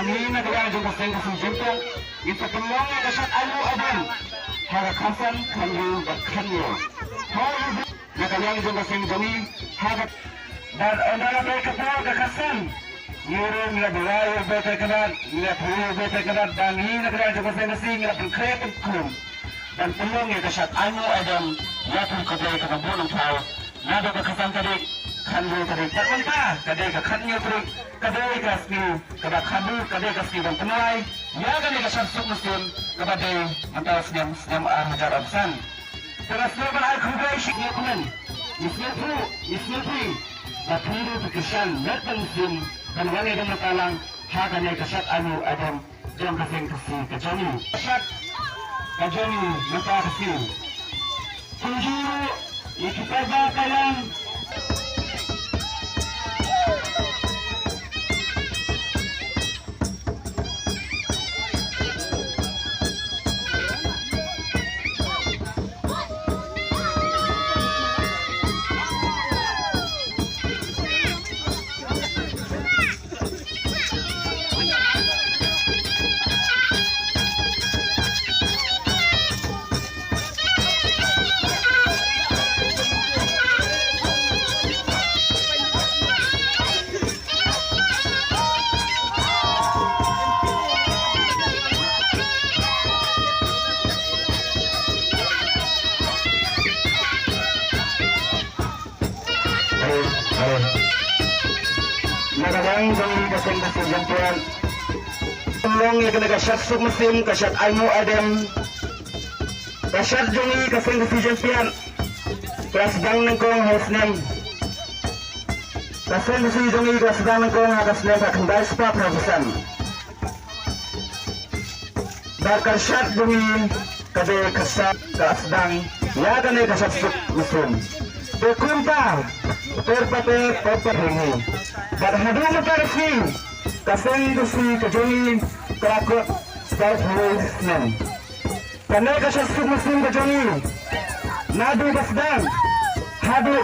bangin na kaya yung kasing kasing ito tulong na siya alu abang harakasan kanyo bakhanyo na kaya yung kasing jami harak dan ondara bay kapal kakasan Yurung nila bulayo betul kenal, nila puyo betul kenal, bangin na kaya yung kasing nila pangkreative kum dan tulong ya kasyat anu adam yatul kabay kakabunong tao nado kakasan tadi kanyo tadi takmenta kadai kakatnyo tadi kadai kasni kada kadu kadai kasni dan penai ya kadai kasyat suk muslim kabadai mantawas niam hajar absan teras lebar al kubay syiknya kumen isnifu batiru tukisyan netang muslim dan wangi dan matalang haganay kasyat anu adam jam kasing kasi kajani kasyat kajani mata kasi tunjuru ikipaba kalang Maraming gawin kasing jantuan tulong ya kena kasyat suk mesin kasyat ainu adem kasyat jungi kasing jantuan kelas bang nengkong hosnem kasing jungi kelas bang nengkong hakasnem kakendai spa prabusan bakar syat jungi kade kasyat kelas bang ya kena kasyat suk mesin berkumpah terpakai popet ini berhadu matarsi kaseng dusi kejungi kelakut start voice karena kasyat suk mesin kejungi nadu kasdang hadu